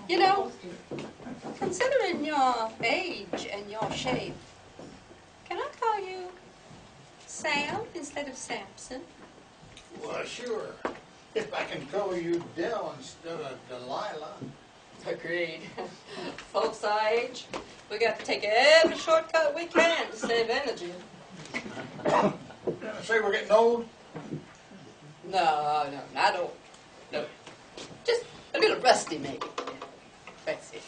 You know, considering your age and your shape, can I call you Sam instead of Samson? Well, sure. If I can call you Del instead of Delila. Agreed. Folks our age, we got to take every shortcut we can to save energy. Say we're getting old? No, not old. No. Just a little rusty, maybe. That's it.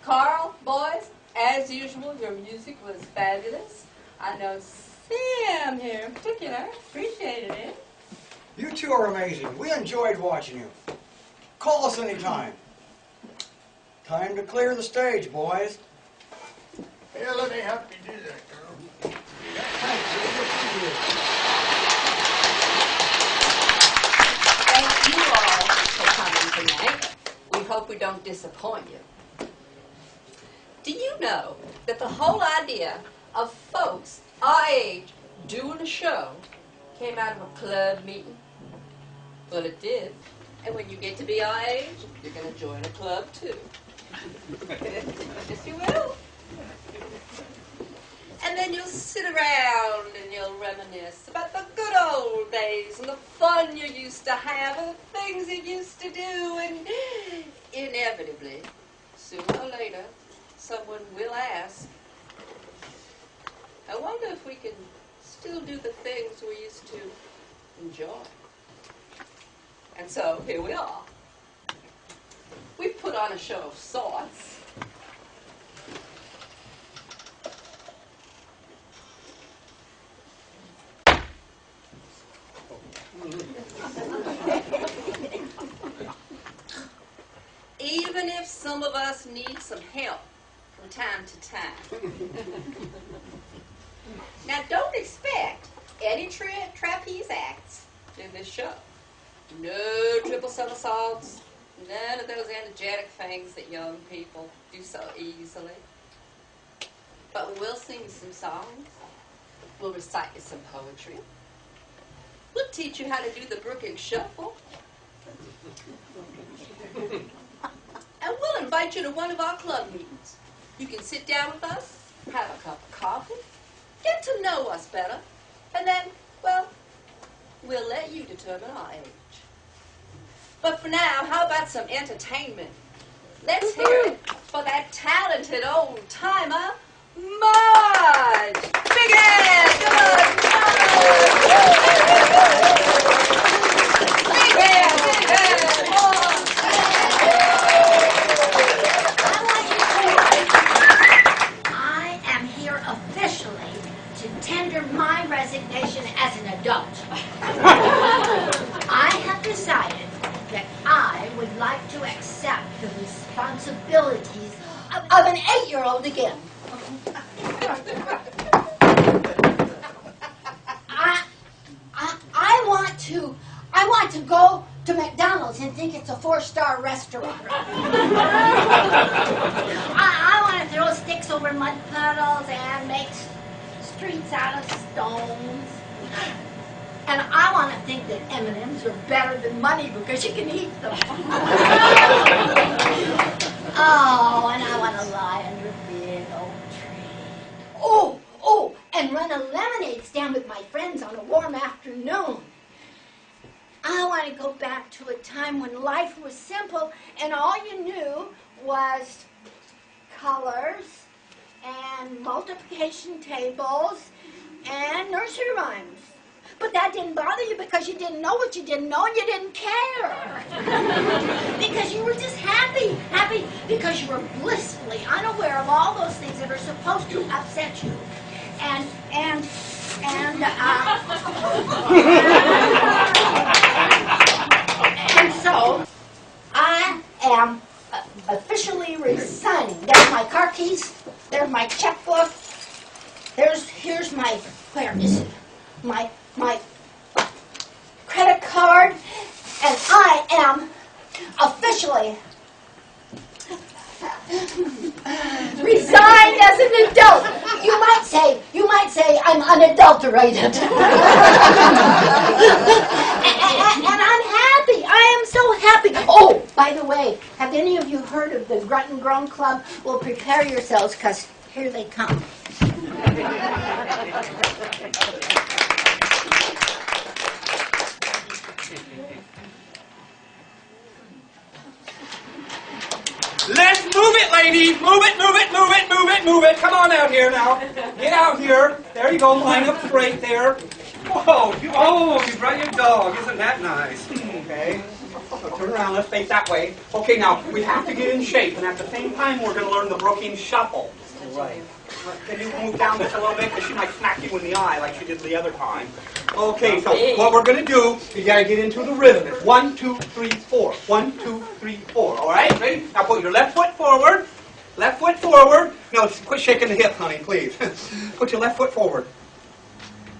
Carl, boys, as usual, your music was fabulous. I know Sam here in particular appreciated it. You two are amazing. We enjoyed watching you. Call us anytime. Time to clear the stage, boys. Yeah, let me help you do that, girl. Thank you all for coming tonight. We hope we don't disappoint you. Do you know that the whole idea of folks our age doing a show came out of a club meeting? Well, it did. And when you get to be our age, you're going to join a club too. Yes, you will. And then you'll sit around and you'll reminisce about the good old days and the fun you used to have and the things you used to do. And inevitably, sooner or later, someone will ask, I wonder if we can still do the things we used to enjoy. And so, here we are. We put on a show of sorts. Even if some of us need some help from time to time. Now, don't expect any trapeze acts in this show. No triple somersaults, none of those energetic things that young people do so easily. But we'll sing some songs. We'll recite you some poetry. We'll teach you how to do the Brookings shuffle. And we'll invite you to one of our club meetings. You can sit down with us, have a cup of coffee, get to know us better, and then, well, we'll let you determine our age. But for now, how about some entertainment? Let's hear it for that talented old-timer, Marge! Big hands! Big hands! Big hands! I am here officially to tender my resignation as an adult. I have decided that I would like to accept the responsibilities of an 8-year-old again. I want to go to McDonald's and think it's a 4-star restaurant. I want to throw sticks over mud puddles and make streets out of stones. And I want to think that M&Ms are better than money because you can eat them. Oh, and I want to lie under a big old tree. Oh, and run a lemonade stand with my friends on a warm afternoon. I want to go back to a time when life was simple and all you knew was colors and multiplication tables and nursery rhymes. But that didn't bother you because you didn't know what you didn't know and you didn't care. Because you were just happy because you were blissfully unaware of all those things that are supposed to upset you. And so I am officially resigning. There's my car keys. There's my checkbook. Here's my, where is it? My credit card, and I am officially resigned as an adult. You might say I'm unadulterated. And I'm happy. I am so happy. Oh, by the way, have any of you heard of the Grunt and Groan Club? Well, prepare yourselves, because here they come. Let's move it, ladies. Move it, move it, move it, move it, move it. Come on out here now. Get out here. There you go. Line up straight there. Whoa. You brought your dog. Isn't that nice? Okay. So turn around. Let's face that way. Okay, now, we have to get in shape. And at the same time, we're going to learn the Brookings shuffle. Right. Can you move down this a little bit? Because she might smack you in the eye like she did the other time. Okay, so what we're going to do, you got to get into the rhythm. It's 1, 2, 3, 4. 1, 2, 3, 4. All right? Ready? Now put your left foot forward. Left foot forward. No, quit shaking the hip, honey, please. Put your left foot forward.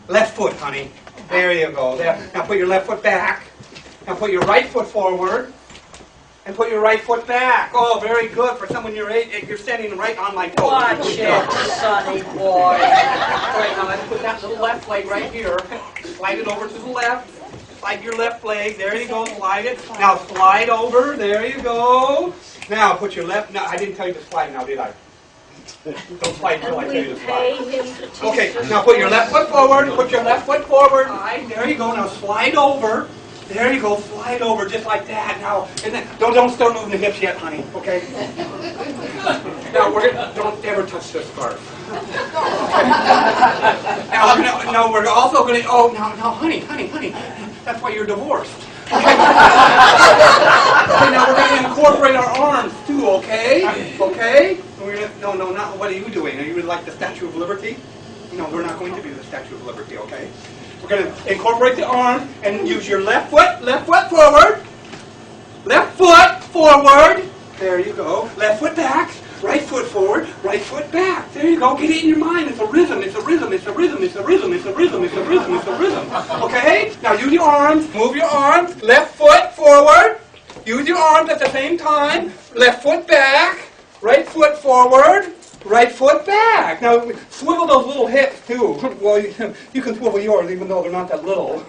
Left foot, honey. There you go. There. Now put your left foot back. Now put your right foot forward. And put your right foot back. Oh, very good. For someone your age, you're standing right on my toes. Watch it, sonny boy. All right, now let's put that little left leg right here. Slide it over to the left. Slide your left leg. There you go. Slide it. Now slide over. There you go. Now put your left. No, I didn't tell you to slide now, did I? Don't slide until I tell you to slide. Okay, now put your left foot forward. Put your left foot forward. There you go. Now slide over. There you go, slide over just like that. Now, and then don't start moving the hips yet, honey. Okay. Now don't ever touch this scarf. Now we're also going to. Oh, now, honey. That's why you're divorced. Okay. Okay. Now we're going to incorporate our arms too. Okay. Okay. We're gonna, no, not. What are you doing? Are you like the Statue of Liberty? No, we're not going to be the Statue of Liberty. Okay. We're going to incorporate the arm and use your left foot forward. Left foot forward. There you go. Left foot back. Right foot forward. Right foot back. There you go. Get it in your mind. It's a rhythm. It's a rhythm. It's a rhythm. It's a rhythm. It's a rhythm. It's a rhythm. It's a rhythm. Okay? Now use your arms. Move your arms. Left foot forward. Use your arms at the same time. Left foot back. Right foot forward. Right foot back. Now, swivel those little hips, too. Well, you can swivel yours, even though they're not that little.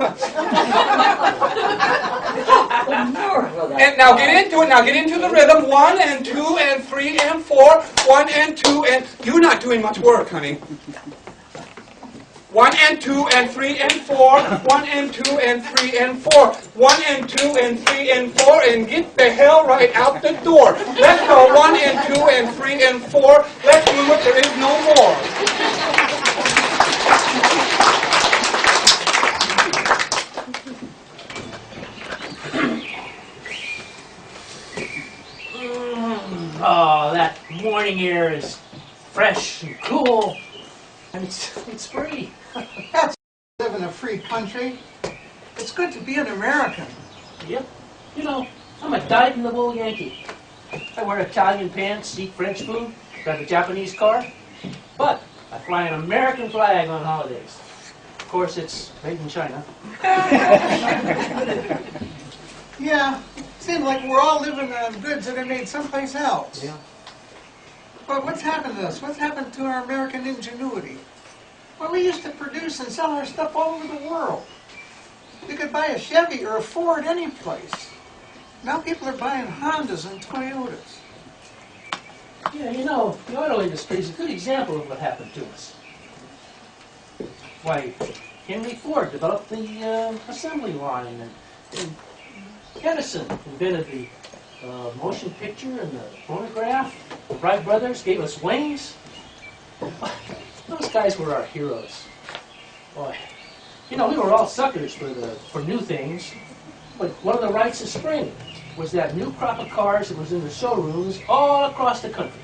And now get into it. Now get into the rhythm. 1 and 2 and 3 and 4. 1 and 2 and... You're not doing much work, honey. 1 and 2 and 3 and 4. 1 and 2 and 3 and 4. 1 and 2 and 3 and 4. And get the hell right out the door. Let's go. 1 and 2 and 3 and 4. Let's do it. There is no more. Oh, that morning air is fresh and cool. And it's free. That's live in a free country. It's good to be an American. Yep. You know, I'm a dyed-in-the-wool Yankee. I wear Italian pants, eat French food, drive a Japanese car, but I fly an American flag on holidays. Of course, it's made in China. You Yeah, seems like we're all living on goods that are made someplace else. Yeah. But what's happened to us? What's happened to our American ingenuity? Well, we used to produce and sell our stuff all over the world. You could buy a Chevy or a Ford any place. Now people are buying Hondas and Toyotas. Yeah, you know, the auto industry is a good example of what happened to us. Why, Henry Ford developed the assembly line, and Edison invented the motion picture and the phonograph. The Wright brothers gave us wings. Those guys were our heroes. Boy, you know, we were all suckers for new things, but one of the rites of spring was that new crop of cars that was in the showrooms all across the country.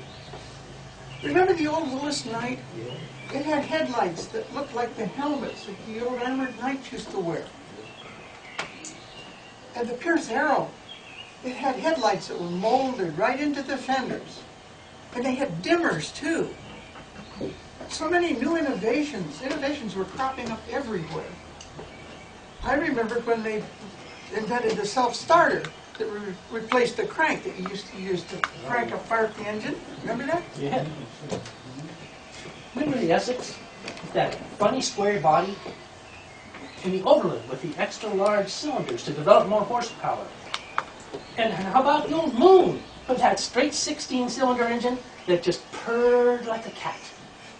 Remember the old Lewis Knight? Yeah. It had headlights that looked like the helmets that the old armored knights used to wear. And the Pierce Arrow, it had headlights that were molded right into the fenders. And they had dimmers, too. So many new innovations. Innovations were cropping up everywhere. I remember when they invented the self-starter that replaced the crank that you used to use to crank apart the engine. Remember that? Yeah. Remember the Essex? That funny square body? And the Overland with the extra large cylinders to develop more horsepower. And how about the old Moon with that straight 16-cylinder engine that just purred like a cat?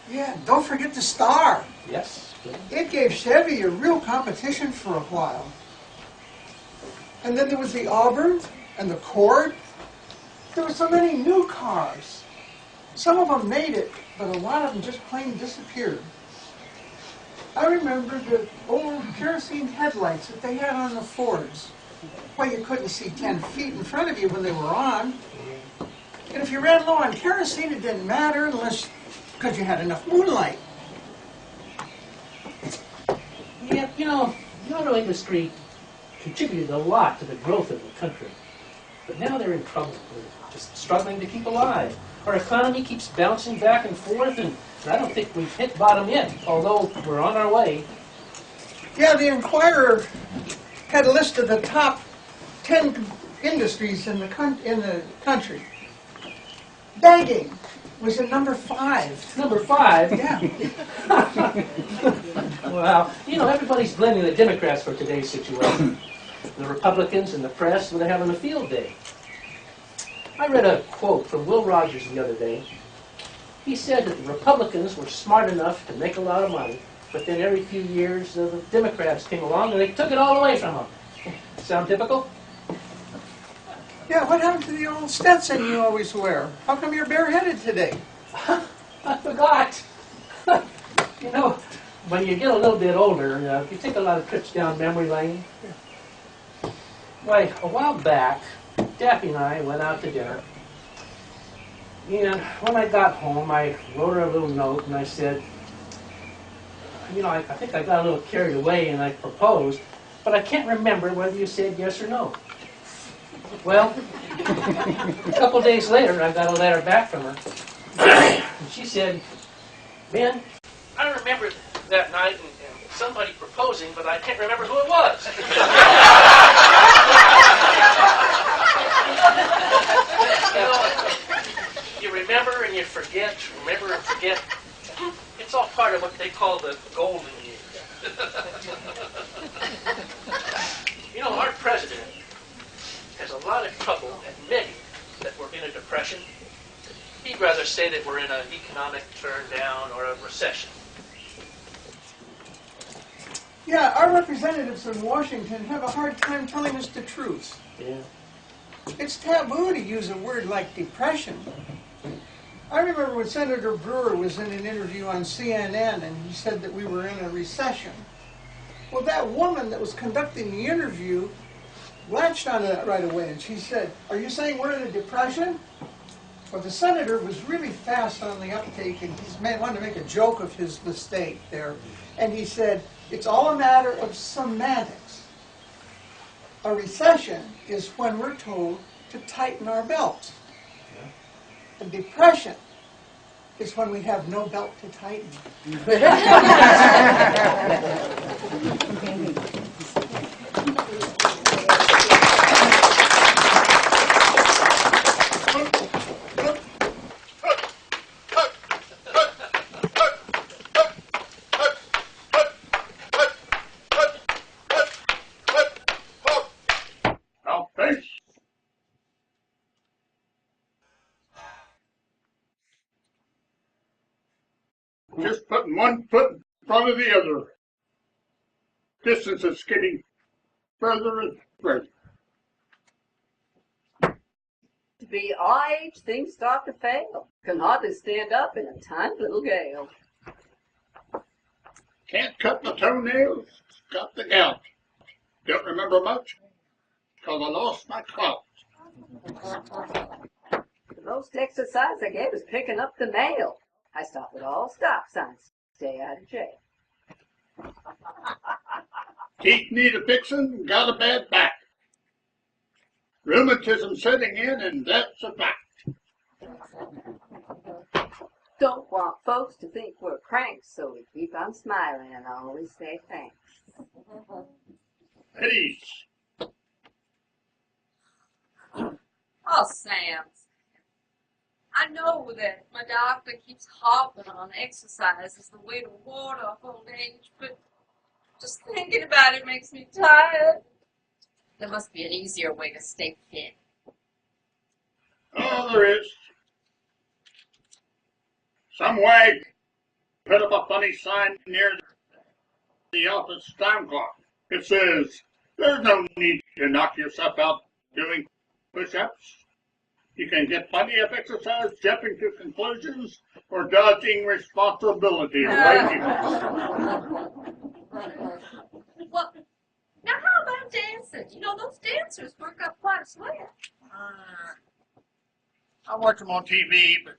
Yeah, don't forget the Star. Yes. It gave Chevy a real competition for a while. And then there was the Auburn and the Cord. There were so many new cars. Some of them made it, but a lot of them just plain disappeared. I remember the old kerosene headlights that they had on the Fords. Well, you couldn't see 10 feet in front of you when they were on. And if you ran low on kerosene, it didn't matter unless because you had enough moonlight. Yeah, you know, the auto industry contributed a lot to the growth of the country. But now they're in trouble. They're just struggling to keep alive. Our economy keeps bouncing back and forth, and I don't think we've hit bottom yet, although we're on our way. Yeah, the Enquirer had a list of the top 10 industries in the country. Begging was at number 5. Number 5? Yeah. Well, you know, everybody's blaming the Democrats for today's situation. The Republicans and the press, well, they're having a field day. I read a quote from Will Rogers the other day. He said that the Republicans were smart enough to make a lot of money, but then every few years the Democrats came along and they took it all away from them. Sound typical? Yeah, what happened to the old Stetson you always wear? How come you're bareheaded today? I forgot. You know, when you get a little bit older, you take a lot of trips down memory lane. Why, a while back, Daffy and I went out to dinner. And when I got home, I wrote her a little note and I said, you know, I think I got a little carried away and I proposed, but I can't remember whether you said yes or no. Well, a couple days later, I got a letter back from her. And she said, Ben, I remember that night and somebody proposing, but I can't remember who it was. You know, you remember and you forget, remember and forget. It's all part of what they call the golden years. You know, our president has a lot of trouble admitting that we're in a depression. He'd rather say that we're in an economic turn down or a recession. Yeah, our representatives in Washington have a hard time telling us the truth. Yeah. It's taboo to use a word like depression. I remember when Senator Brewer was in an interview on CNN and he said that we were in a recession. Well, that woman that was conducting the interview latched onto that right away and she said, "Are you saying we're in a depression?" Well, the senator was really fast on the uptake and he wanted to make a joke of his mistake there. And he said, it's all a matter of semantics. A recession is when we're told to tighten our belts. A depression is when we have no belt to tighten. Just putting one foot in front of the other. Distance is getting further and further. To be our age, things start to fail. Can hardly stand up in a tiny little gale. Can't cut my toenails, got the gout. Don't remember much, because I lost my Klaus. The most exercise I get was picking up the mail. I stop at all stop signs. Stay out of jail. Teeth need a fixin', got a bad back. Rheumatism setting in, and that's a fact. Don't want folks to think we're cranks, so we keep on smiling and always say thanks. Peace. Oh, Sam. I know that my doctor keeps harping on exercise as the way to ward off old age, but just thinking about it makes me tired. There must be an easier way to stay fit. Oh, there is. Some wag put up a funny sign near the office time clock. It says, there's no need to knock yourself out doing push-ups. You can get plenty of exercise jumping to conclusions or dodging responsibility. Well, now how about dancing? You know, those dancers work up quite a sweat. I watch them on TV, but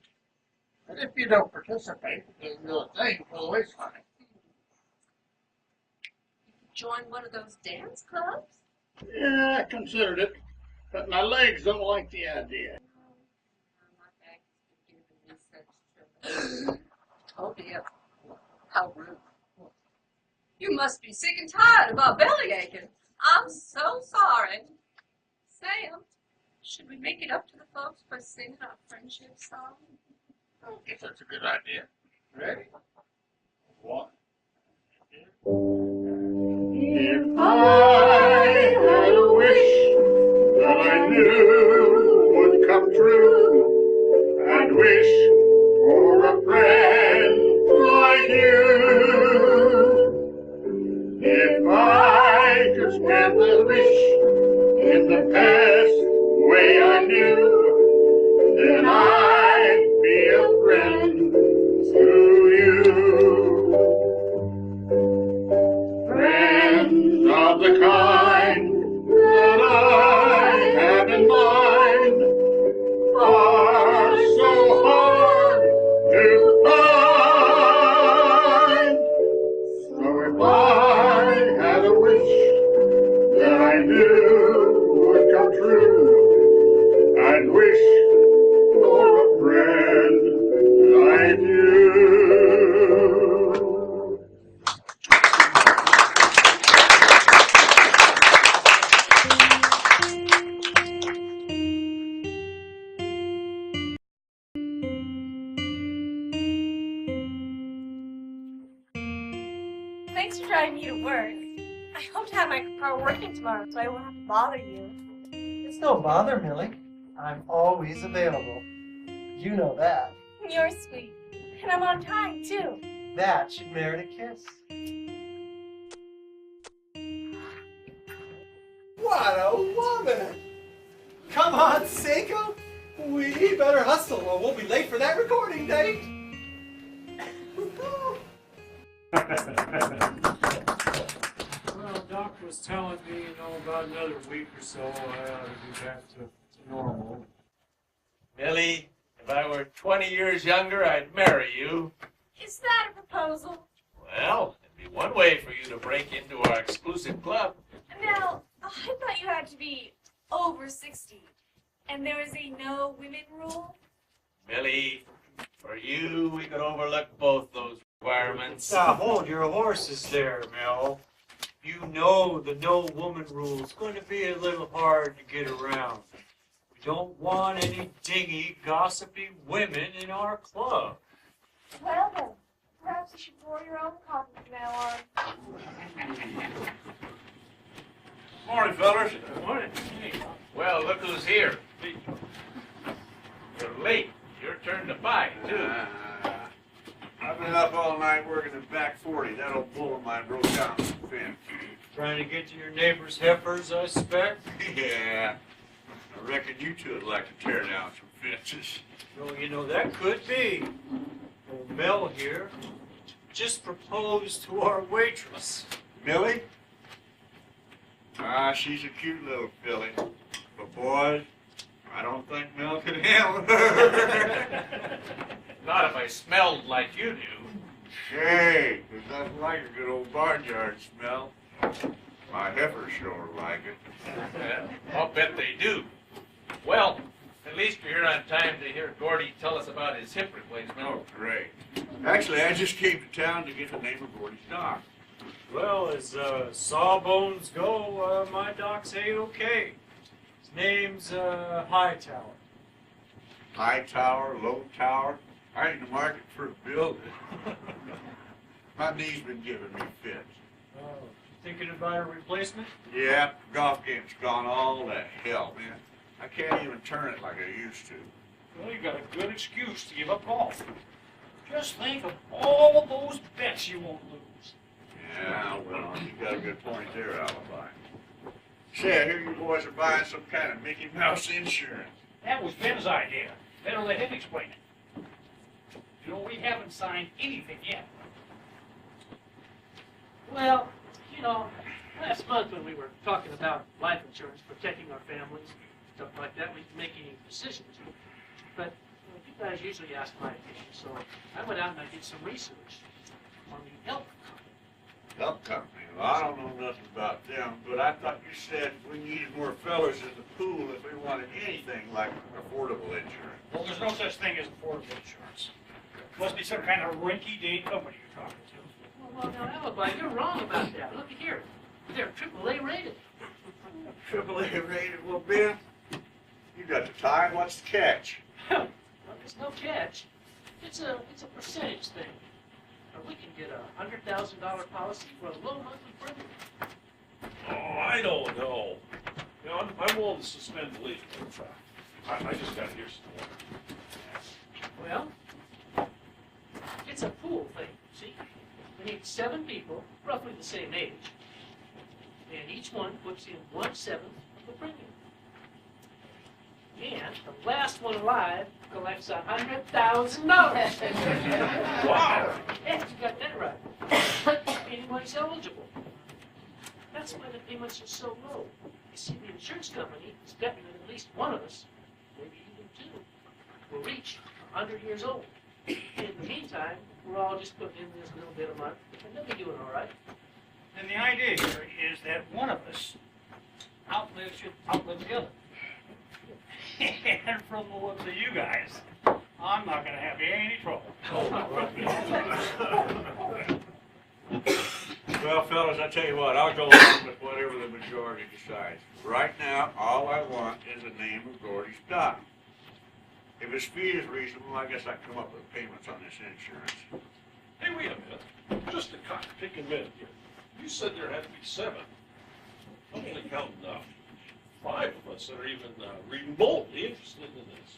if you don't participate, you can do a thing for the waistline. Join one of those dance clubs? Yeah, I considered it, but my legs don't like the idea. Oh dear, how rude. You must be sick and tired of our belly aching. I'm so sorry. Sam, should we make it up to the folks by singing our friendship song? I guess that's a good idea. Ready? One. If I had a wish that I knew would come true, I'd wish for a friend like you. If I could spend the wish in the best way I knew, then I'd be a friend to you. Friends of the kind that I have in mind are so hard to find. So if I had a wish that I knew would come true, I'd wish for a friend like you. Thanks for driving me to work. I hope to have my car working tomorrow so I won't have to bother you. It's no bother, Millie. I'm always available. You know that. You're sweet. And I'm on time, too. That should merit a kiss. What a woman! Come on, Seiko. We better hustle or we'll be late for that recording date. Well, Doc was telling me, about another week or so, I ought to be back to normal. Millie, if I were 20 years younger, I'd marry you. Is that a proposal? Well, it'd be one way for you to break into our exclusive club. Now, I thought you had to be over 60. And there is a no women rule? Millie, for you, we could overlook both those requirements. Now, hold your horses there, Mel. You know the no woman rule is going to be a little hard to get around. We don't want any dingy, gossipy women in our club. Well then, perhaps you should pour your own coffee from now on. Morning, fellas. Morning. Well, look who's here. You're late. Your turn to buy, too. I've I've been up all night working the back 40. That old bull of mine broke down the fence. Trying to get to your neighbor's heifers, I expect? Yeah. I reckon you two would like to tear down some fences. Well, you know, that could be. Old Mel here just proposed to our waitress. Millie? Ah, she's a cute little filly. But boy, I don't think Mel could handle her. Not if I smelled like you do. Hey, there's nothing like a good old barnyard smell. My heifers sure like it. I'll bet they do. Well, at least we're here on time to hear Gordy tell us about his hip replacement. Oh, great. Actually, I just came to town to get the name of Gordy's doc. Well, as sawbones go, my doc's A-okay. His name's Hightower. High tower, low tower. I ain't in the market for a building. My knee's been giving me fits. Oh, thinking about a replacement? Yeah, golf game's gone all to hell, man. I can't even turn it like I used to. Well, you got a good excuse to give up golf. Just think of all of those bets you won't lose. Yeah, well, you got a good point there, Alibi. Say, I hear you boys are buying some kind of Mickey Mouse insurance. That was Ben's idea. Better let him explain it. You know, we haven't signed anything yet. Well, you know, last month when we were talking about life insurance, protecting our families, stuff like that, we didn't make any decisions. But you guys usually ask my opinion, so I went out and I did some research on the Elk Company. Elk Company? Well, I don't know nothing about them, but I thought you said we needed more fellas in the pool if we wanted anything like affordable insurance. Well, there's no such thing as affordable insurance. Must be some kind of rinky-dink company you're talking to. Well, now, Alibi, you're wrong about that. Look here. They're AAA rated. AAA rated? Well, Ben, you got the time. What's the catch? Well, there's no catch. It's a percentage thing. We can get a $100,000 policy for a low monthly premium. Oh, I don't know. You know, I'm willing to suspend the league contract. I just got to hear some more. Well, it's a pool thing, see? We need 7 people, roughly the same age, and each one puts in 1/7 of the premium. And the last one alive collects $100,000. Wow! Yeah, you got that right. Anyone's eligible. That's why the payments are so low. You see, the insurance company is betting that at least one of us, maybe even 2, will reach 100 years old. In the meantime, we're all just putting in this little bit a month, and they'll be doing all right. And the idea here is that one of us should outlive the other. And from the looks of you guys, I'm not going to have any trouble. Well, fellas, I tell you what, I'll go along with whatever the majority decides. Right now, all I want is the name of Gordy's doc. If his fee is reasonable, I guess I can come up with payments on this insurance. Hey, wait a minute. Just a take a minute here. You said there had to be 7. I'm only counting 5 of us that are even remotely interested in this.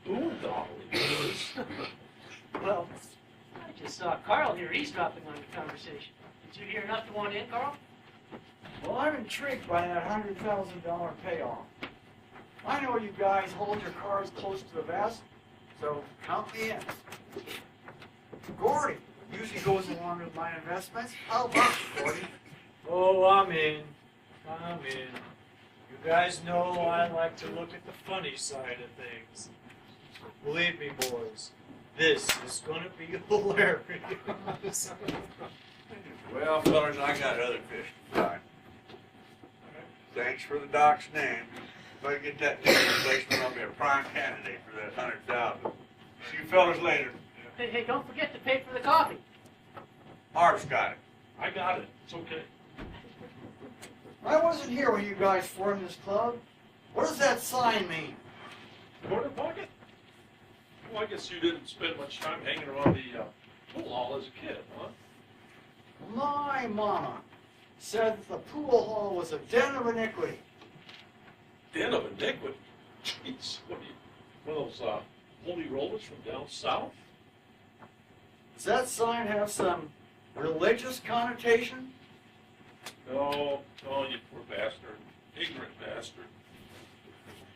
Boondoggle is. Well, I just saw Carl here eavesdropping on the conversation. Did you hear enough to want in, Carl? Well, I'm intrigued by that $100,000 payoff. I know you guys hold your cards close to the vest, so count me in. Gordy usually goes along with my investments. How about you, Gordy? Oh, I'm in. You guys know I like to look at the funny side of things. Believe me, boys, this is going to be hilarious. Well, fellas, I got other fish to fry. Thanks for the doc's name. If I get that knee replacement, I'll be a prime candidate for that $100,000. See you fellas later. Hey, don't forget to pay for the coffee. Marge's got it. I got it. It's okay. I wasn't here when you guys formed this club. What does that sign mean? Corner pocket? Well, I guess you didn't spend much time hanging around the pool hall as a kid, huh? My mama said that the pool hall was a den of iniquity. Den of iniquity? Jeez, what are you, one of those holy rollers from down south? Does that sign have some religious connotation? No, you poor bastard. Ignorant bastard.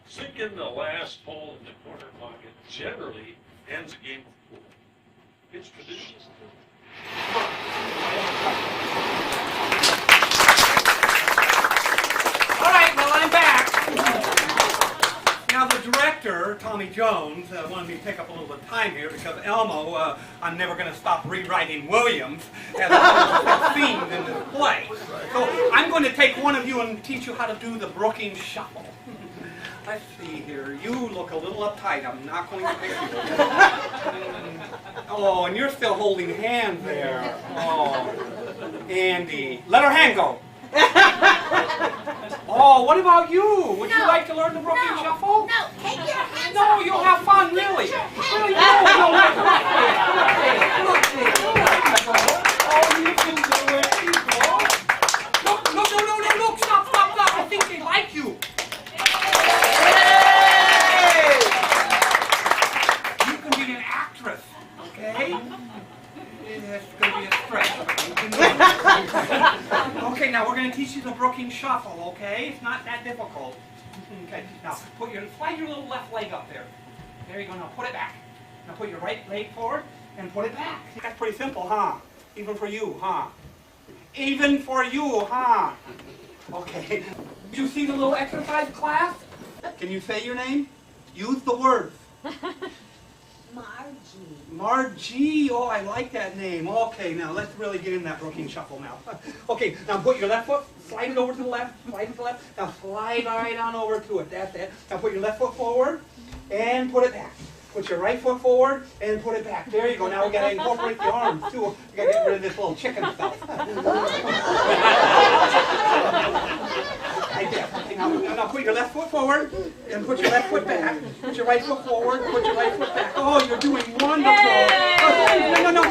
Sinking the last hole in the corner pocket generally ends a game of pool. It's tradition. All right, well, I'm back. Now, the director, Tommy Jones, wanted me to take up a little bit of time here because Elmo, I'm never going to stop rewriting Williams as a theme in this play. So I'm going to take one of you and teach you how to do the Brookings shuffle. Let's see here. You look a little uptight. I'm not going to pick you. Oh, and you're still holding hands there. Oh, Andy. Let her hand go. Oh, what about you? Would you like to learn the Brookings shuffle? No, take your hands No, off. you'll have fun, really. Really, no. Oh, you can do it, people. No, stop. I think they like you. You can be an actress, okay? It's going to be a stretch, but you can do it. Okay, now we're going to teach you the Brookings shuffle, okay? It's not that difficult. Okay, now slide your little left leg up there. There you go, now put it back. Now put your right leg forward and put it back. That's pretty simple, huh? Even for you, huh? Even for you, huh? Okay. Did you see the little exercise class? Can you say your name? Use the words. Margie. Oh, I like that name. Okay, now let's really get in that Brookings shuffle now. Okay, now put your left foot, slide it over to the left, slide it to the left. Now slide right on over to it. That's it. Now put your left foot forward and put it back. Put your right foot forward and put it back. There you go. Now we got to incorporate the arms too. We got to get rid of this little chicken stuff. Right there. Okay, now put your left foot forward and put your left foot back. Put your right foot forward. Put your right foot back. Oh, you're doing wonderful. No.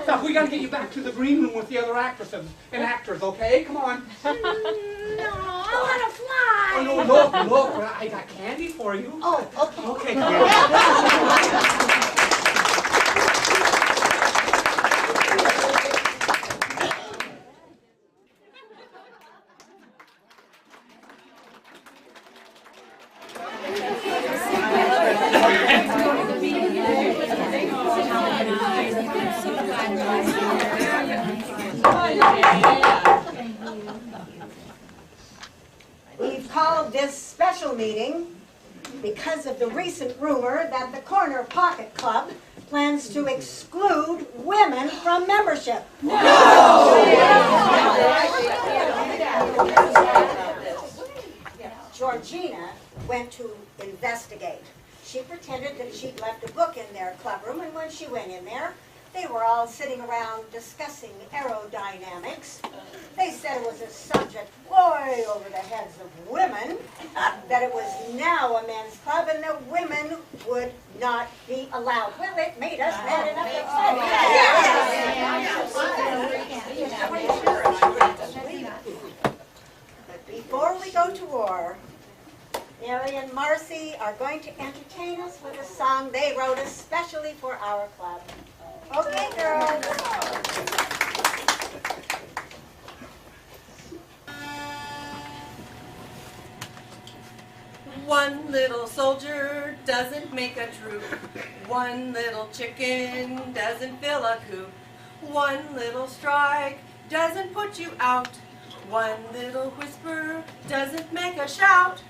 Stop. We got to get you back to the green room with the other actresses and actors. Okay, come on. No, I want to fly. Oh, no, look, I got candy for you. Oh, okay. Okay. We've called this special meeting because of the recent rumor that the Corner Pocket Club plans to exclude women from membership. Georgina went to investigate. She pretended that she'd left a book in their clubroom, and when she went in there, they were all sitting around discussing aerodynamics. They said it was a subject way over the heads of women, that it was now a men's club, and that women would not be allowed. Well, it made us mad enough to But before we go to war, Millie and Marcy are going to entertain us with a song they wrote especially for our club. Okay, girls. One little soldier doesn't make a troop. One little chicken doesn't fill a coop. One little strike doesn't put you out. One little whisper doesn't make a shout.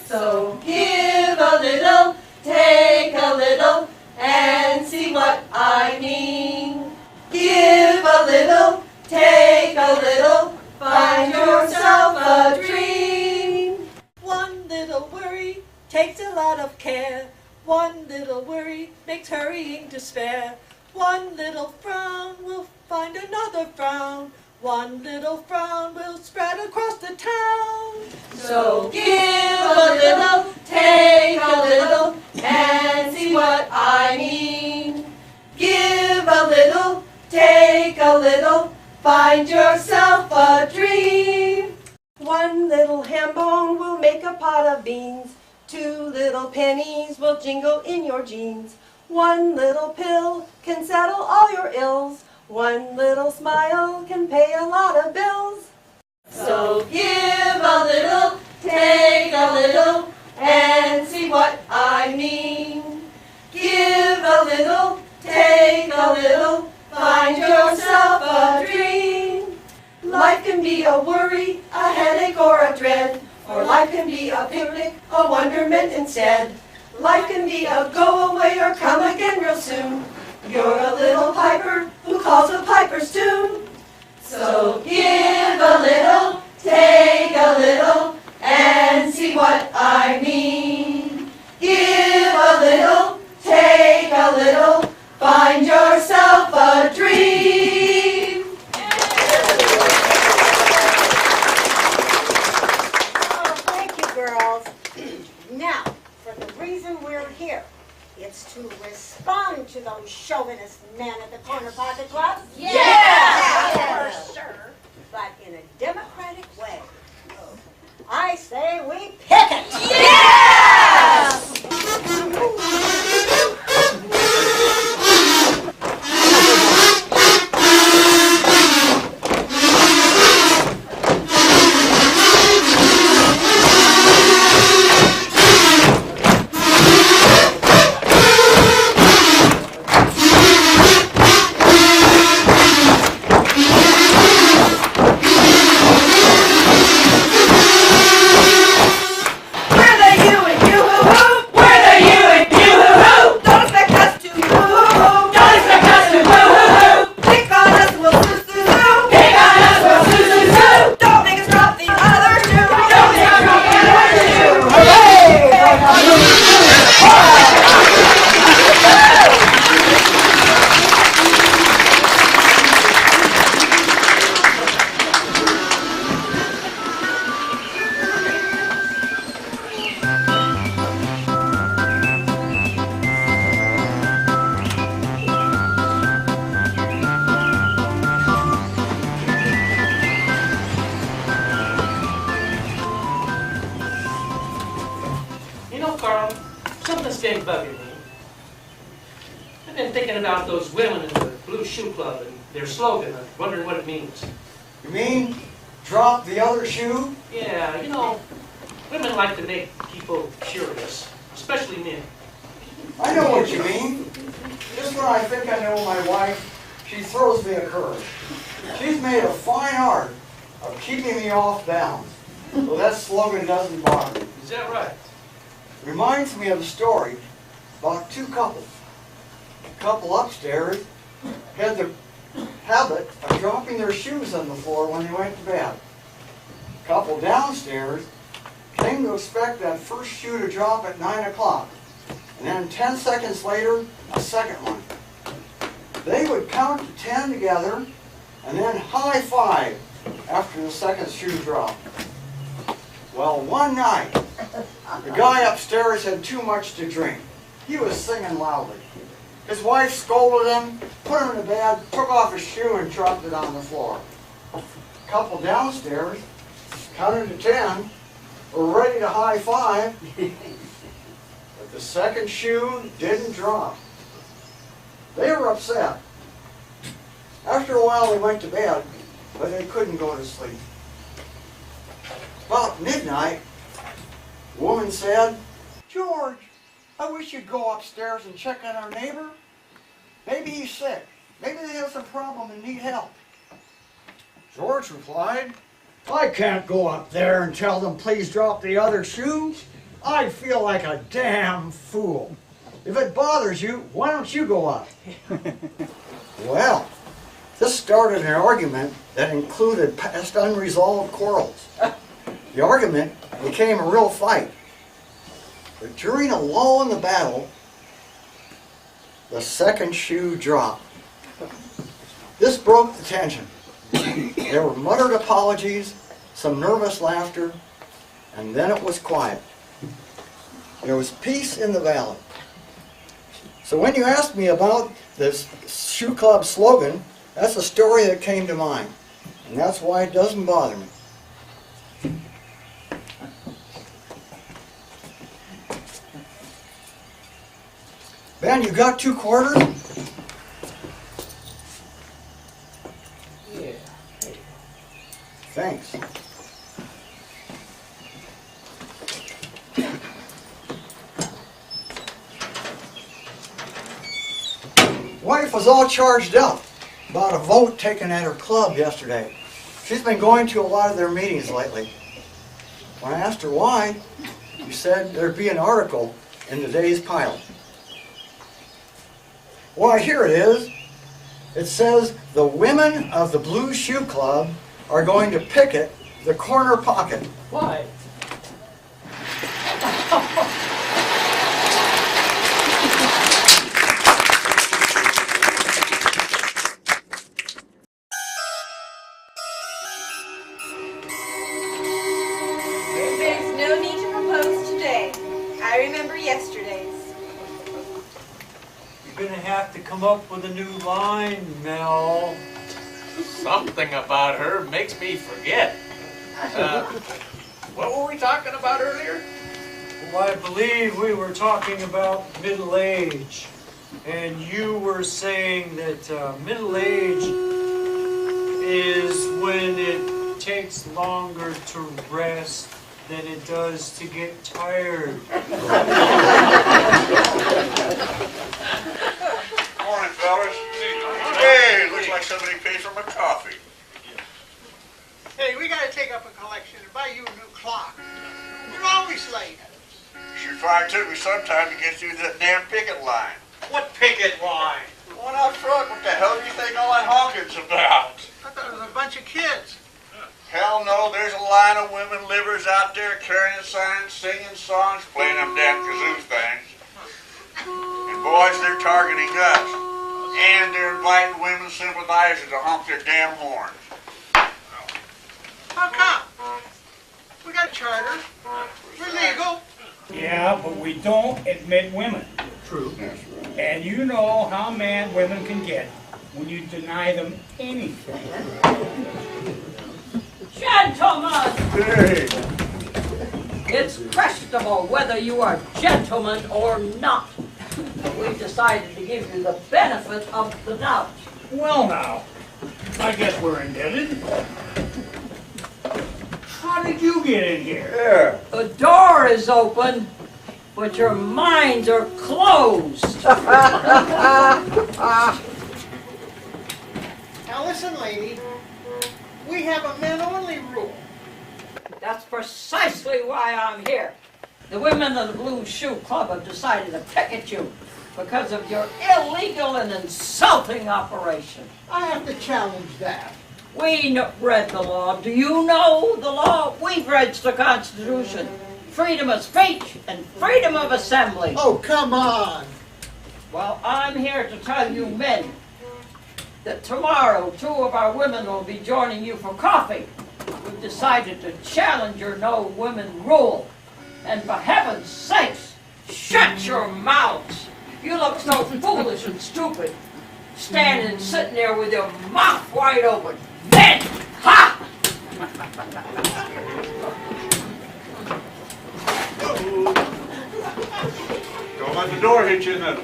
So give a little, take a little, and see what I mean. Give a little, take a little, find yourself a dream. One little worry takes a lot of care. One little worry makes hurrying despair. One little frown will find another frown. One little frown will spread across the town. So give a little, take a little, and see what I mean. Give a little, take a little, find yourself a dream. One little ham bone will make a pot of beans. 2 little pennies will jingle in your jeans. 1 little pill can settle all your ills. 1 little smile can pay a lot of bills. So give a little, take a little, and see what I mean. Give a little, take a little, find yourself a dream. Life can be a worry, a headache, or a dread, or life can be a picnic, a wonderment instead. Life can be a go away or come again real soon. You're a little piper who calls a piper's tune. So give a little, take a little, and see what I mean. Give a little, take a little, find yourself a dream. Oh, thank you, girls. Now, for the reason we're here, it's to respond to those chauvinist men at the Corner Pocket Club. Yeah! For sure. But in a democratic way. I say we pick it. Yes! About those women in the Blue Shoe Club and their slogan. I'm wondering what it means. You mean drop the other shoe? Yeah, you know, women like to make people curious, especially men. I know what you mean. Just when I think I know my wife, she throws me a curve. She's made a fine art of keeping me off balance, so that slogan doesn't bother me. Is that right? Reminds me of a story about 2 couples. The couple upstairs had the habit of dropping their shoes on the floor when they went to bed. The couple downstairs came to expect that first shoe to drop at 9 o'clock, and then 10 seconds later, a second one. They would count to 10 together, and then high five after the second shoe dropped. Well, one night, the guy upstairs had too much to drink. He was singing loudly. His wife scolded him, put him in the bed, took off his shoe and dropped it on the floor. The couple downstairs counted to 10, were ready to high five, but the second shoe didn't drop. They were upset. After a while they went to bed, but they couldn't go to sleep. About midnight, the woman said, "George, I wish you'd go upstairs and check on our neighbor. Maybe he's sick. Maybe they have some problem and need help." George replied, "I can't go up there and tell them please drop the other shoe. I feel like a damn fool. If it bothers you, why don't you go up?" Well, this started an argument that included past unresolved quarrels. The argument became a real fight. But during a lull in the battle, the second shoe dropped. This broke the tension. There were muttered apologies, some nervous laughter, and then it was quiet. There was peace in the valley. So when you asked me about this shoe club slogan, that's the story that came to mind. And that's why it doesn't bother me. Ben, you got 2 quarters? Yeah. Thanks. Wife was all charged up about a vote taken at her club yesterday. She's been going to a lot of their meetings lately. When I asked her why, she said there'd be an article in today's Pilot. Why, here it is. It says the women of the Blue Shoe Club are going to picket the corner pocket. Why? There's no need to propose today. I remember yesterday's. You're gonna have to come up with a new line, Mel. Something about her makes me forget. What were we talking about earlier? Well, I believe we were talking about middle age. And you were saying that middle age is when it takes longer to rest than it does to get tired. Morning, fellas. Hey, looks like somebody paid for my coffee. Hey, we gotta take up a collection and buy you a new clock. You're always late. Sure probably took me some time to get through that damn picket line. What picket line? The one out front, what the hell do you think all that honking's about? I thought it was a bunch of kids. Hell no, there's a line of women livers out there carrying signs, singing songs, playing them damn kazoo things. And boys, they're targeting us. And they're inviting women sympathizers to honk their damn horns. How come? We got a charter. We're legal. Yeah, but we don't admit women. True. And you know how mad women can get when you deny them anything. Gentlemen! Hey! It's questionable whether you are gentlemen or not. But we've decided to give you the benefit of the doubt. Well now, I guess we're indebted. How did you get in here? The door is open, but your minds are closed. Now listen, lady. We have a men-only rule. That's precisely why I'm here. The women of the Blue Shoe Club have decided to picket you because of your illegal and insulting operation. I have to challenge that. We read the law. Do you know the law? We've read the Constitution. Freedom of speech and freedom of assembly. Oh, come on. Well, I'm here to tell you men that tomorrow 2 of our women will be joining you for coffee. We've decided to challenge your no women rule. And for heaven's sakes, shut your mouths. You look so foolish and stupid, standing sitting there with your mouth wide open. Men! Ha! Don't let the door hit you in the...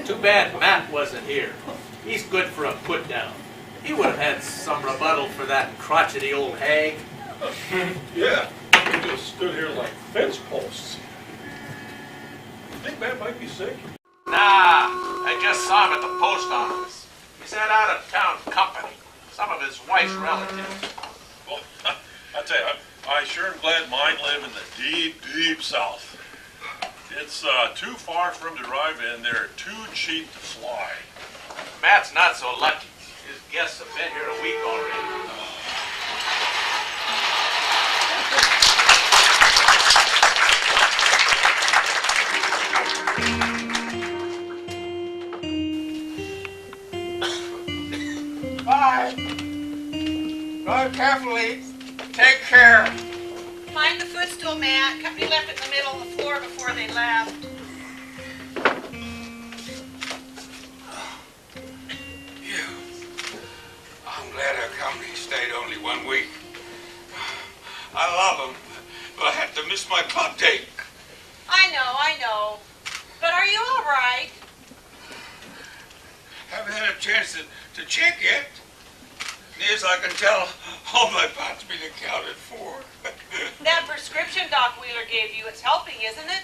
Too bad Matt wasn't here. He's good for a put down. He would have had some rebuttal for that crotchety old hag. Yeah, we just stood here like fence posts. You think Matt might be sick? Nah, I just saw him at the post office. He's had out-of-town company. Some of his wife's relatives. Well, I tell you, I sure am glad mine live in the deep, deep South. It's too far for him to drive in. They're too cheap to fly. Matt's not so lucky. His guests have been here a week already. Bye. Drive carefully. Take care. Find the footstool, Matt. Company left it in the middle of the floor before they left. I'm glad our company stayed only 1 week. I love them, but I had to miss my club date. I I know. But are you all right? Haven't had a chance to check yet. Near as I can tell, all my parts been accounted for. That prescription Doc Wheeler gave you, it's helping, isn't it?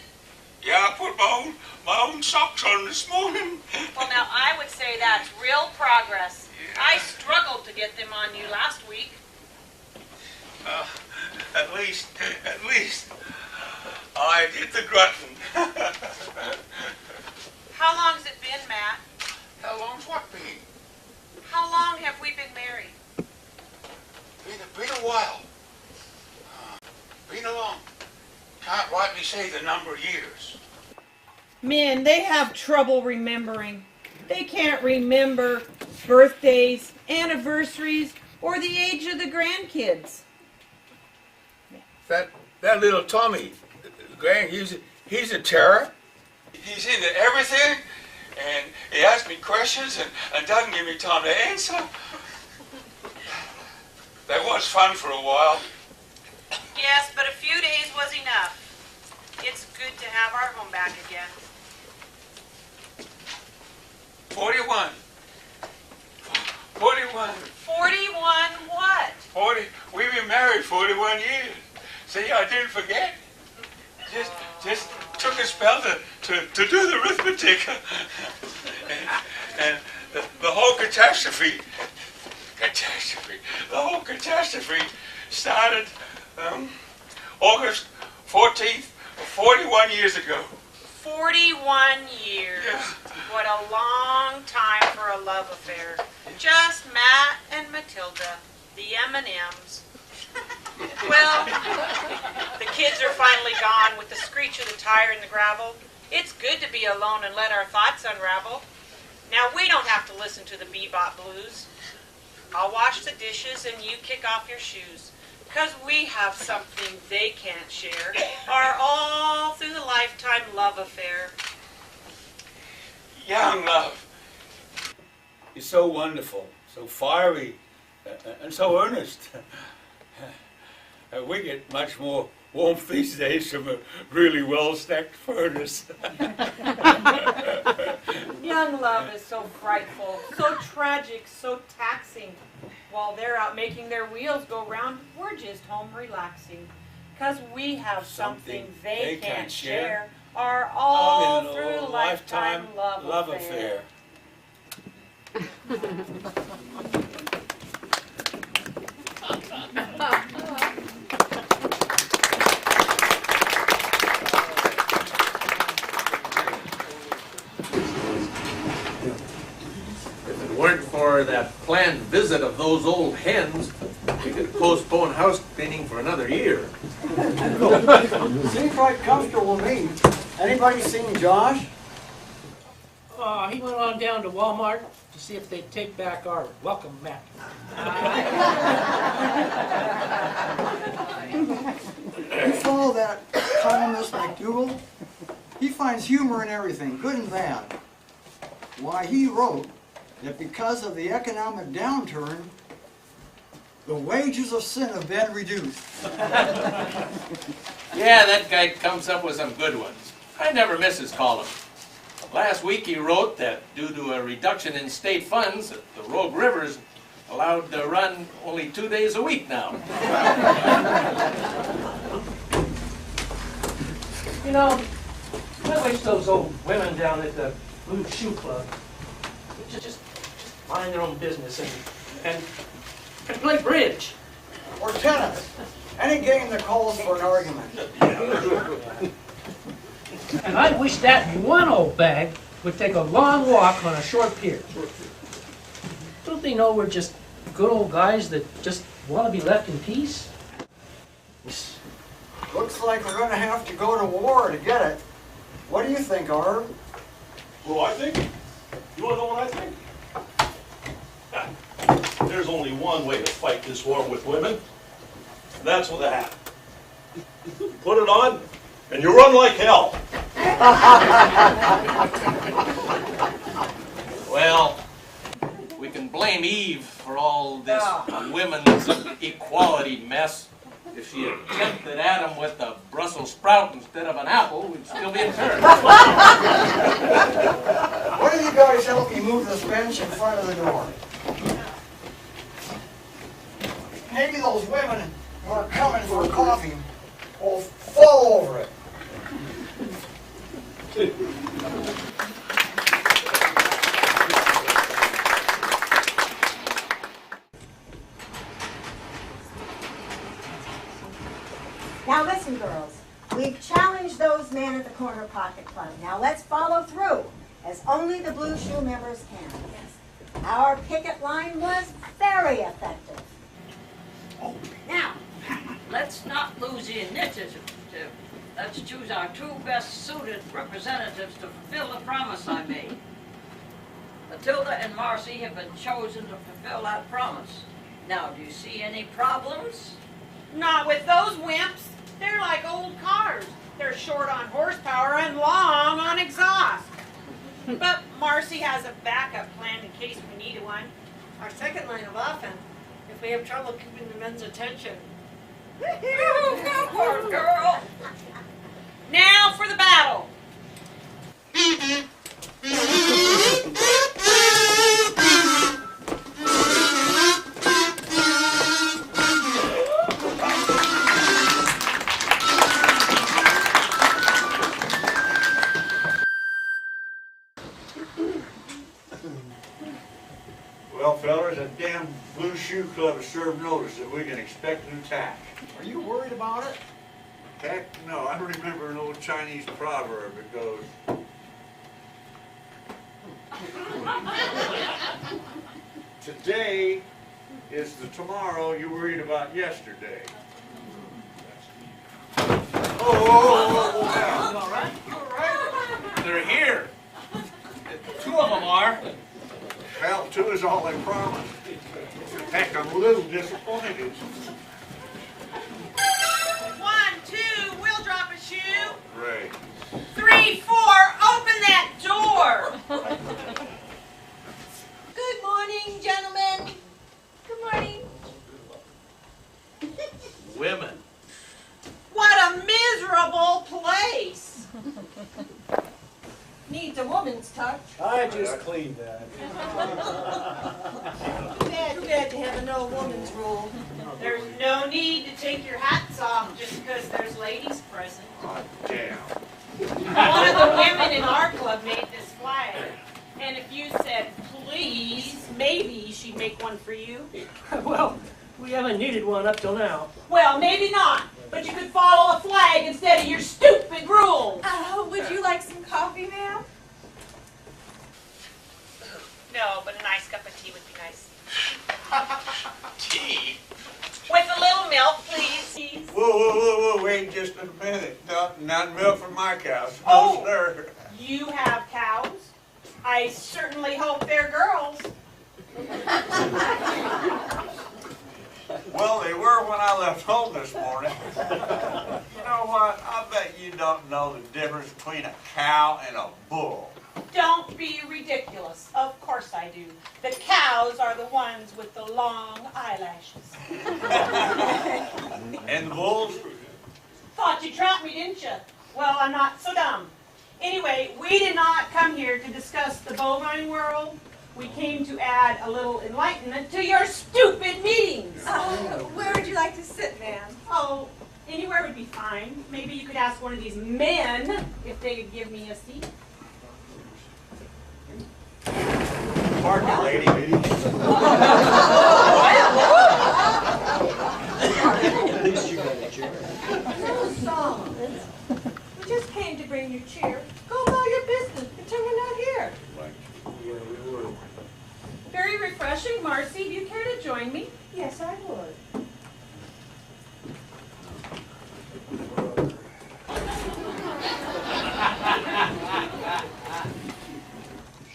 Yeah, I put my own socks on this morning. Well, now, I would say that's real progress. Yeah. I struggled to get them on you last week. At least, I did the grunting. How long's it been, Matt? How long's what been? How long have we been married? Been a while. Been a long. Can't rightly say the number of years. Men, they have trouble remembering. They can't remember birthdays, anniversaries, or the age of the grandkids. That little Tommy, he's a terror. He's into everything, and he asks me questions and doesn't give me time to answer. That was fun for a while. Yes, but a few days was enough. It's good to have our home back again. 41. 41. 41 what? 40. We've been married 41 years. See, I didn't forget. Just took a spell to do the arithmetic. and the whole catastrophe started August 14th, 41 years ago. 41 years. Yeah. What a long time for a love affair. Just Matt and Matilda, the M&Ms. Well, the kids are finally gone with the screech of the tire in the gravel. It's good to be alone and let our thoughts unravel. Now we don't have to listen to the bebop blues. I'll wash the dishes and you kick off your shoes. 'Cause we have something they can't share. Our all through the lifetime love affair. Young love. You're so wonderful, so fiery, and so earnest. We get much more warmth these days from a really well-stacked furnace. Young love is so frightful, so tragic, so taxing. While they're out making their wheels go round, we're just home relaxing. 'Cause we have something they can't share. Our all through lifetime love affair. If it weren't for that planned visit of those old hens, we could postpone house cleaning for another year. Seems quite comfortable to me. Anybody seen Josh? He went on down to Walmart to see if they'd take back our welcome mat. You follow that columnist McDougal? He finds humor in everything, good and bad. Why, he wrote that because of the economic downturn, the wages of sin have been reduced. Yeah, that guy comes up with some good ones. I never miss his column. Last week he wrote that due to a reduction in state funds, the Rogue River's allowed to run only 2 days a week now. You know, I wish those old women down at the Blue Shoe Club would just mind their own business and play bridge. Or tennis. Any game that calls for an argument. And I wish that one old bag would take a long walk on a short pier. Don't they know we're just good old guys that just want to be left in peace? Looks like we're going to have to go to war to get it. What do you think, Arv? What do I think? You want to know what I think? There's only one way to fight this war with women, and that's with a hat. You put it on, and you run like hell. Well, we can blame Eve for all this women's equality mess. If she had tempted at him with a Brussels sprout instead of an apple, we'd still be in turn. Why don't you guys help me move this bench in front of the door? Maybe those women who are coming for coffee will fall over it. Now listen, girls. We've challenged those men at the Corner Pocket Club. Now let's follow through, as only the Blue Shoe members can. Our picket line was very effective. Now, Let's not lose the initiative. Let's choose our two best suited representatives to fulfill the promise I made. Matilda and Marcy have been chosen to fulfill that promise. Now, do you see any problems? Not with those wimps. They're like old cars. They're short on horsepower and long on exhaust. But Marcy has a backup plan in case we need one. Our second line of offense, if we have trouble keeping the men's attention. Poor girl. Now for the battle. Well, fellas, that damn Blue Shoe Club has served notice that we can expect an attack. Are you worried about it? Heck, no. I remember an old Chinese proverb that goes, today is the tomorrow you worried about yesterday. Oh, All right. They're here. Two of them are. Well, two is all they promised. Heck, I'm a little disappointed. 1, 2, we'll drop a shoe. Great. 3, 4, open that door. Good morning, gentlemen. Good morning. Women. What a miserable place. Needs a woman's touch. I just cleaned that. Too bad to have a no woman's rule. There's no need to take your hats off just because there's ladies present. Oh, damn. One of the women in our club made this flag. And if you said, please, maybe she'd make one for you. Well, we haven't needed one up till now. Well, maybe not. But you could follow a flag instead of your stupid rules. Would you like some coffee, ma'am? No, but a nice cup of tea would be nice. Tea? With a little milk, please. Whoa, wait just a minute. Not milk from my cows. No, Oh. sir. You have cows? I certainly hope they're girls. Well, they were when I left home this morning. You know what? I bet you don't know the difference between a cow and a bull. Don't be ridiculous. Of course I do. The cows are the ones with the long eyelashes. And the bulls? Thought you trapped me, didn't you? Well, I'm not so dumb. Anyway, we did not come here to discuss the bovine world. We came to add a little enlightenment to your stupid meetings. Where would you like to sit, ma'am? Oh, anywhere would be fine. Maybe you could ask one of these men if they could give me a seat. Pardon me, lady. At least you got a chair. Solomon, we just came to bring you cheer. Go about your business. Pretend we're not here. Yeah, we were. Very refreshing, Marcy. Do you care to join me? Yes, I would.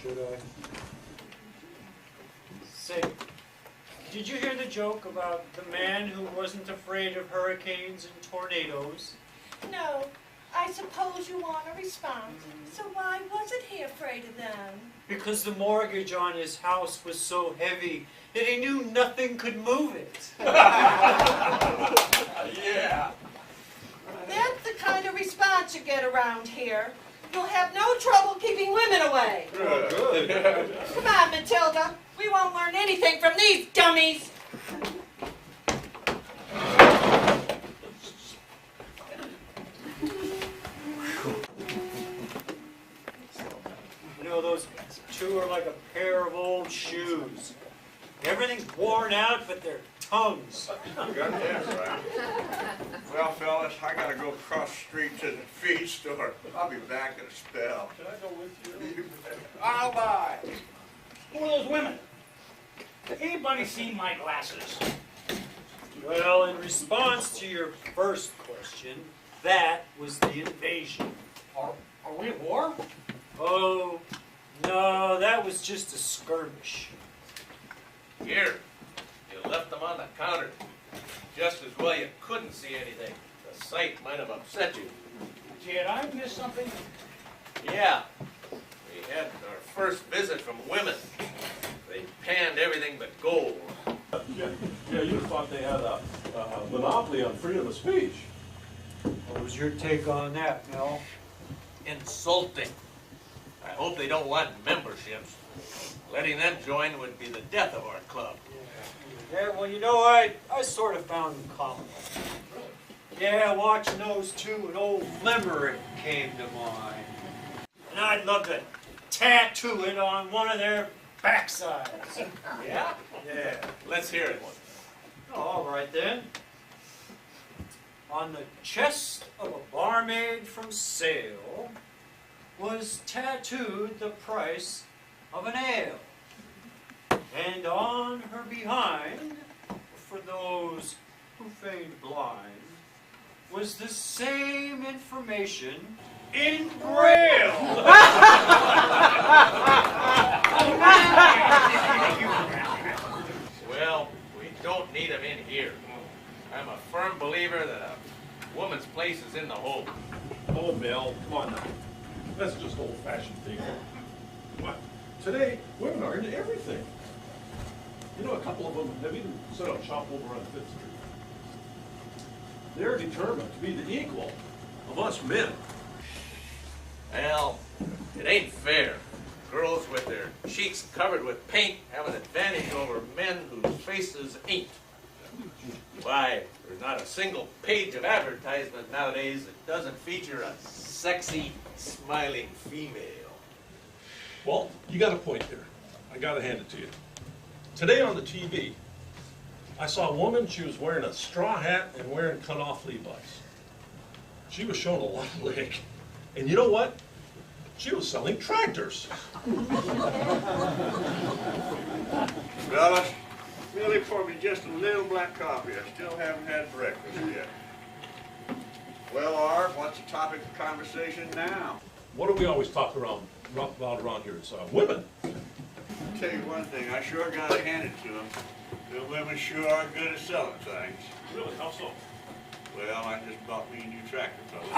Should I? Say, did you hear the joke about the man who wasn't afraid of hurricanes and tornadoes? No, I suppose you want a response. So why wasn't he afraid of them? Because the mortgage on his house was so heavy that he knew nothing could move it. Yeah. That's the kind of response you get around here. You'll have no trouble keeping women away. Good. Come on, Matilda. We won't learn anything from these dummies. You know, those two are like a pair of old shoes. Everything's worn out but their tongues. You got that right. Well, fellas, I gotta go across the street to the feed store. I'll be back in a spell. Can I go with you? I'll buy. Who are those women? Anybody seen my glasses? Well, in response to your first question, that was the invasion. Are we at war? Oh, no, that was just a skirmish. Here, you left them on the counter. Just as well you couldn't see anything. The sight might have upset you. Did I miss something? Yeah, we had our first visit from women. They panned everything but gold. Yeah, you thought they had a monopoly on freedom of speech. What was your take on that, Mel? Insulting. I hope they don't want memberships. Letting them join would be the death of our club. Yeah, well, you know, I sort of found them comical. Yeah, watching those two, an old limerick came to mind. And I'd love to tattoo it on one of their backsides. Yeah? Yeah. Let's hear it. Oh, all right then. On the chest of a barmaid from Sale was tattooed the price of an ale. And on her behind, for those who feigned blind, was the same information in Braille. Well, we don't need them in here. I'm a firm believer that a woman's place is in the home. Oh, Mel, come on now. That's just old-fashioned thinking. What? Today, women are into everything. You know, a couple of them have even set up shop over on 5th Street. They're determined to be the equal of us men. Well, it ain't fair. Girls with their cheeks covered with paint have an advantage over men whose faces ain't. Why, there's not a single page of advertisement nowadays that doesn't feature a sexy, smiling female. Well, you got a point there. I gotta hand it to you. Today on the TV, I saw a woman, she was wearing a straw hat and wearing cut-off Levi's. She was showing a lot of leg. And you know what? She was selling tractors. Fellas, Millie poured me just a little black coffee. I still haven't had breakfast yet. Well, Art, what's the topic of conversation now? What do we always talk about around here? It's women. I'll tell you one thing, I sure gotta hand it to them. The women sure are good at selling things. Really? How so? Well, I just bought me a new tractor, fellas.